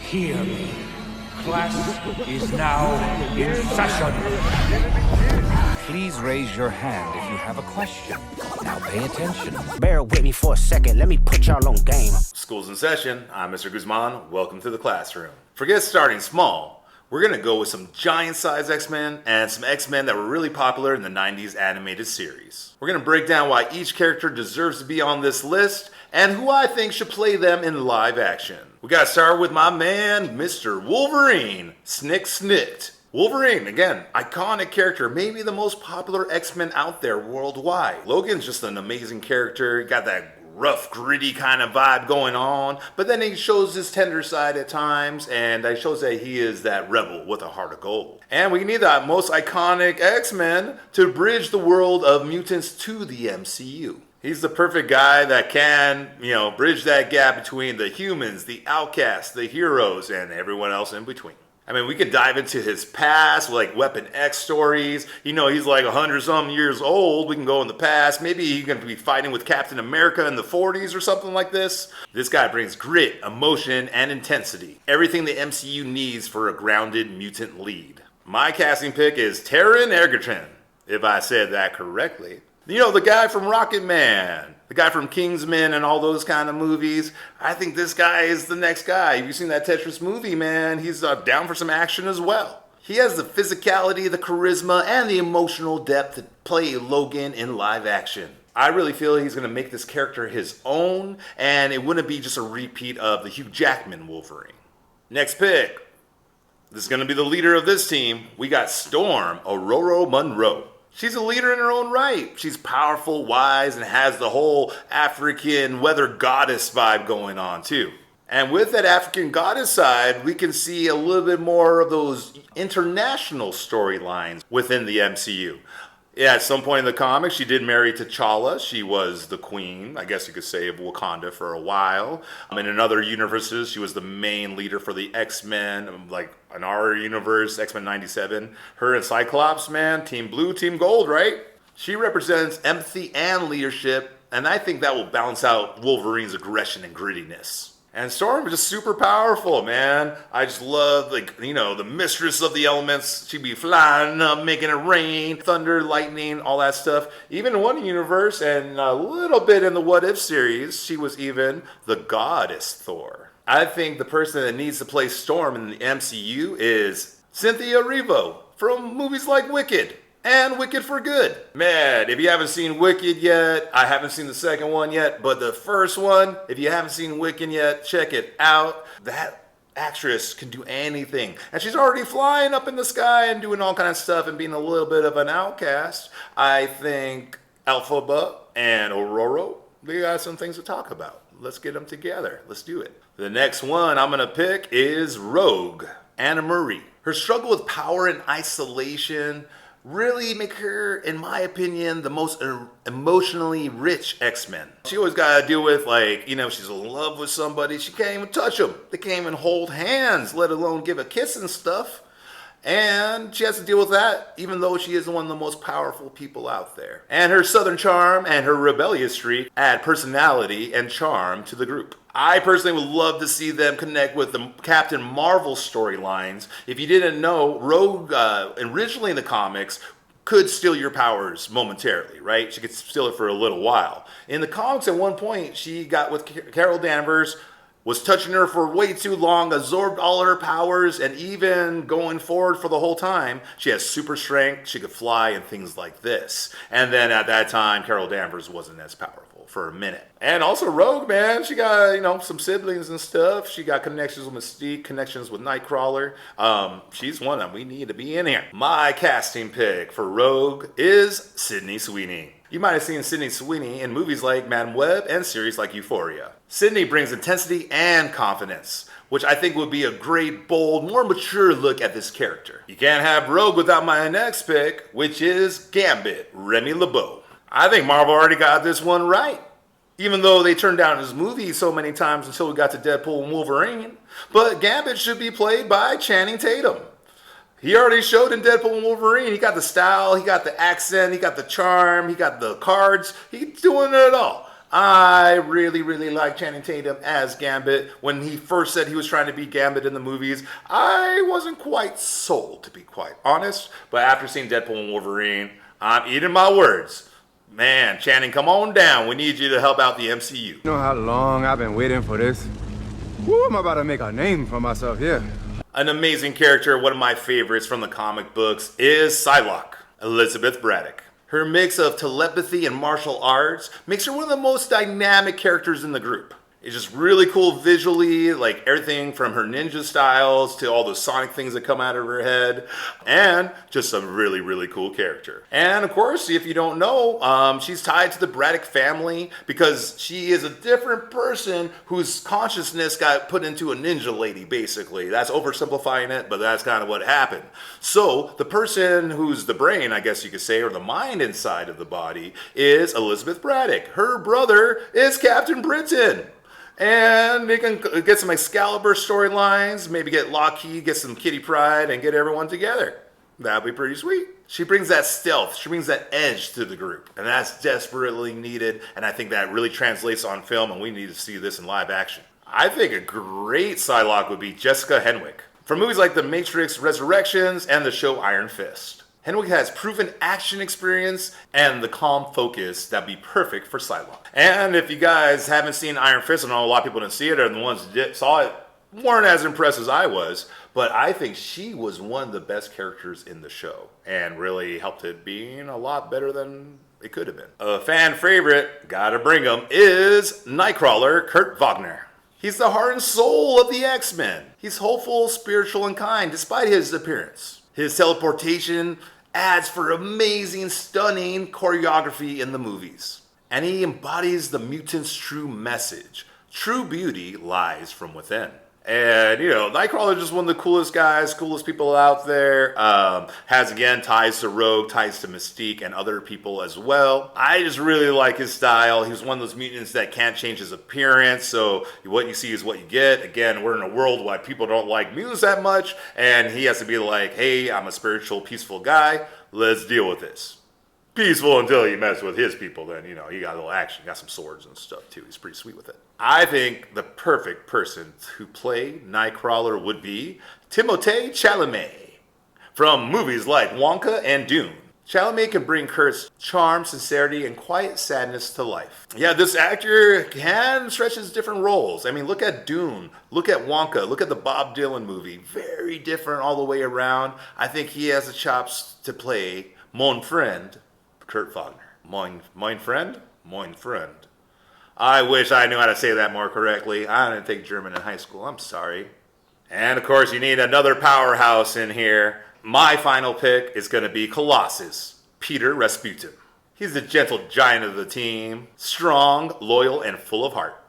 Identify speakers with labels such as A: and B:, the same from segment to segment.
A: Hear me. Class is now in session. Please raise your hand if you have a question. Now pay attention.
B: Bear with me for a second. Let me put y'all on game.
C: School's in session. I'm Mr. Guzman. Welcome to the classroom. Forget starting small. We're going to go with some giant-sized X-Men and some X-Men that were really popular in the 90s animated series. We're going to break down why each character deserves to be on this list and who I think should play them in live action. We got to start with my man, Mr. Wolverine. Snicked. Wolverine, again, iconic character, maybe the most popular X-Men out there worldwide. Logan's just an amazing character. He got that rough, gritty kind of vibe going on, but then he shows his tender side at times, and it shows that he is that rebel with a heart of gold. And we need that most iconic X-Men to bridge the world of mutants to the MCU. He's the perfect guy that can, bridge that gap between the humans, the outcasts, the heroes, and everyone else in between. I mean, we could dive into his past, like Weapon X stories. He's like 100-some years old. We can go in the past. Maybe he's going to be fighting with Captain America in the 40s or something like this. This guy brings grit, emotion, and intensity. Everything the MCU needs for a grounded mutant lead. My casting pick is Taron Egerton, if I said that correctly. The guy from Rocket Man, the guy from Kingsman and all those kind of movies. I think this guy is the next guy. Have you seen that Tetris movie, man? He's down for some action as well. He has the physicality, the charisma, and the emotional depth to play Logan in live action. I really feel he's going to make this character his own, and it wouldn't be just a repeat of the Hugh Jackman Wolverine. Next pick. This is going to be the leader of this team. We got Storm Ororo Munroe. She's a leader in her own right. She's powerful, wise, and has the whole African weather goddess vibe going on too. And with that African goddess side, we can see a little bit more of those international storylines within the MCU. Yeah, at some point in the comics, she did marry T'Challa. She was the queen, I guess you could say, of Wakanda for a while. In other universes, she was the main leader for the X-Men, like in our universe, X-Men 97. Her and Cyclops, man, Team Blue, Team Gold, right? She represents empathy and leadership, and I think that will balance out Wolverine's aggression and grittiness. And Storm is just super powerful, man. I just love, the mistress of the elements. She'd be flying up, making it rain, thunder, lightning, all that stuff. Even in one universe, and a little bit in the What If series, she was even the goddess Thor. I think the person that needs to play Storm in the MCU is Cynthia Erivo from movies like Wicked. And Wicked for Good. Man, if you haven't seen Wicked yet, I haven't seen the second one yet, but the first one, if you haven't seen Wicked yet, check it out. That actress can do anything. And she's already flying up in the sky and doing all kinds of stuff and being a little bit of an outcast. I think Alphaba and Ororo, they got some things to talk about. Let's get them together. Let's do it. The next one I'm going to pick is Rogue, Anna Marie. Her struggle with power and isolation really make her, in my opinion, the most emotionally rich X-Men. She always got to deal with, she's in love with somebody. She can't even touch them. They can't even hold hands, let alone give a kiss and stuff. And she has to deal with that, even though she is one of the most powerful people out there. And her southern charm and her rebellious streak add personality and charm to the group. I personally would love to see them connect with the Captain Marvel storylines. If you didn't know, Rogue, originally in the comics, could steal your powers momentarily, right? She could steal it for a little while. In the comics, at one point, she got with Carol Danvers, was touching her for way too long, absorbed all her powers, and even going forward for the whole time, she has super strength, she could fly, and things like this. And then at that time, Carol Danvers wasn't as powerful for a minute. And also Rogue, man, she got, some siblings and stuff. She got connections with Mystique, connections with Nightcrawler. She's one that we need to be in here. My casting pick for Rogue is Sydney Sweeney. You might have seen Sydney Sweeney in movies like Madam Web and series like Euphoria. Sydney brings intensity and confidence, which I think would be a great, bold, more mature look at this character. You can't have Rogue without my next pick, which is Gambit, Remy LeBeau. I think Marvel already got this one right. Even though they turned down his movie so many times until we got to Deadpool and Wolverine. But Gambit should be played by Channing Tatum. He already showed in Deadpool and Wolverine. He got the style, he got the accent, he got the charm, he got the cards. He's doing it all. I really like Channing Tatum as Gambit. When he first said he was trying to be Gambit in the movies, I wasn't quite sold, to be quite honest. But after seeing Deadpool and Wolverine, I'm eating my words. Man, Channing, come on down. We need you to help out the MCU.
D: You know how long I've been waiting for this? Woo, I'm about to make a name for myself here.
C: An amazing character, one of my favorites from the comic books, is Psylocke, Elizabeth Braddock. Her mix of telepathy and martial arts makes her one of the most dynamic characters in the group. It's just really cool visually, like everything from her ninja styles to all the sonic things that come out of her head, and just a really cool character. And of course, if you don't know, she's tied to the Braddock family because she is a different person whose consciousness got put into a ninja lady, basically. That's oversimplifying it, but that's kind of what happened. So the person who's the brain, I guess you could say, or the mind inside of the body is Elizabeth Braddock. Her brother is Captain Britain. And they can get some Excalibur storylines, maybe get Lockheed, get some Kitty Pryde, and get everyone together. That'd be pretty sweet. She brings that stealth, she brings that edge to the group, and that's desperately needed, and I think that really translates on film, and we need to see this in live action. I think a great Psylocke would be Jessica Henwick, from movies like The Matrix Resurrections and the show Iron Fist. Henwick has proven action experience and the calm focus that'd be perfect for Psylocke. And if you guys haven't seen Iron Fist, I know a lot of people didn't see it, or the ones that saw it weren't as impressed as I was, but I think she was one of the best characters in the show and really helped it being a lot better than it could have been. A fan favorite, gotta bring him, is Nightcrawler Kurt Wagner. He's the heart and soul of the X-Men. He's hopeful, spiritual, and kind despite his appearance. His teleportation adds for amazing, stunning choreography in the movies. And he embodies the mutants' true message. True beauty lies from within. And, you know, Nightcrawler is just one of the coolest guys, coolest people out there. Has, again, ties to Rogue, ties to Mystique, and other people as well. I just really like his style. He's one of those mutants that can't change his appearance, so what you see is what you get. Again, we're in a world where people don't like mutants that much, and he has to be like, hey, I'm a spiritual, peaceful guy. Let's deal with this. Peaceful until you mess with his people, then, you know, he got a little action, got some swords and stuff, too. He's pretty sweet with it. I think the perfect person to play Nightcrawler would be Timothée Chalamet from movies like Wonka and Dune. Chalamet can bring Kurt's charm, sincerity, and quiet sadness to life. Yeah, this actor can stretch his different roles. I mean, look at Dune, look at Wonka, look at the Bob Dylan movie. Very different all the way around. I think he has the chops to play mon friend, Kurt Wagner. Mein friend? Mein friend. I wish I knew how to say that more correctly. I didn't take German in high school. I'm sorry. And of course, you need another powerhouse in here. My final pick is going to be Colossus, Peter Rasputin. He's the gentle giant of the team, strong, loyal, and full of heart.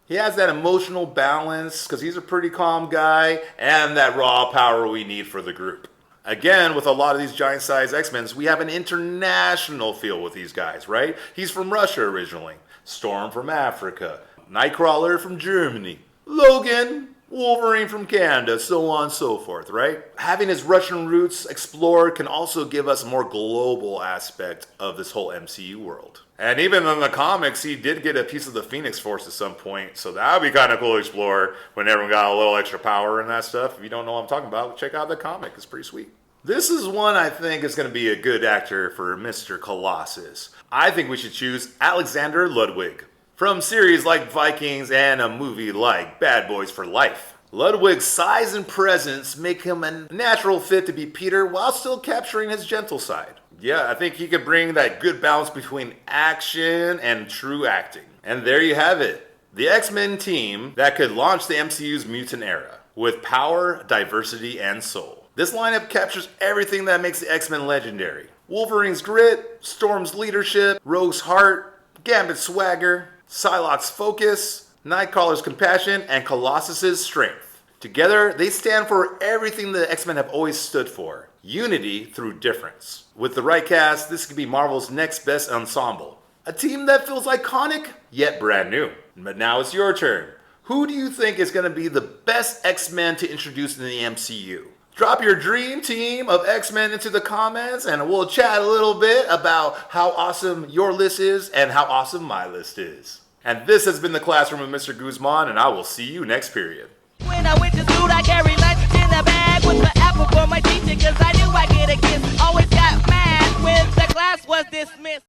C: He has that emotional balance because he's a pretty calm guy and that raw power we need for the group. Again, with a lot of these giant-sized X-Men, we have an international feel with these guys, right? He's from Russia originally, Storm from Africa, Nightcrawler from Germany, Logan, Wolverine from Canada, so on and so forth, right? Having his Russian roots explored can also give us a more global aspect of this whole MCU world. And even in the comics, he did get a piece of the Phoenix Force at some point, so that would be kind of cool to explore when everyone got a little extra power and that stuff. If you don't know what I'm talking about, check out the comic. It's pretty sweet. This is one I think is going to be a good actor for Mr. Colossus. I think we should choose Alexander Ludwig from series like Vikings and a movie like Bad Boys for Life. Ludwig's size and presence make him a natural fit to be Peter while still capturing his gentle side. Yeah, I think he could bring that good balance between action and true acting. And there you have it. The X-Men team that could launch the MCU's mutant era with power, diversity, and soul. This lineup captures everything that makes the X-Men legendary. Wolverine's grit, Storm's leadership, Rogue's heart, Gambit's swagger, Psylocke's focus, Nightcrawler's compassion, and Colossus's strength. Together, they stand for everything the X-Men have always stood for. Unity through difference. With the right cast, this could be Marvel's next best ensemble. A team that feels iconic, yet brand new. But now it's your turn. Who do you think is going to be the best X-Men to introduce in the MCU? Drop your dream team of X-Men into the comments and we'll chat a little bit about how awesome your list is and how awesome my list is. And this has been the Classroom with Mr. Guzman, and I will see you next period.
E: When I went to school, I carried lunch in a bag with the apple for my teacher, cause I knew I'd get a kiss. Always got mad when the class was dismissed.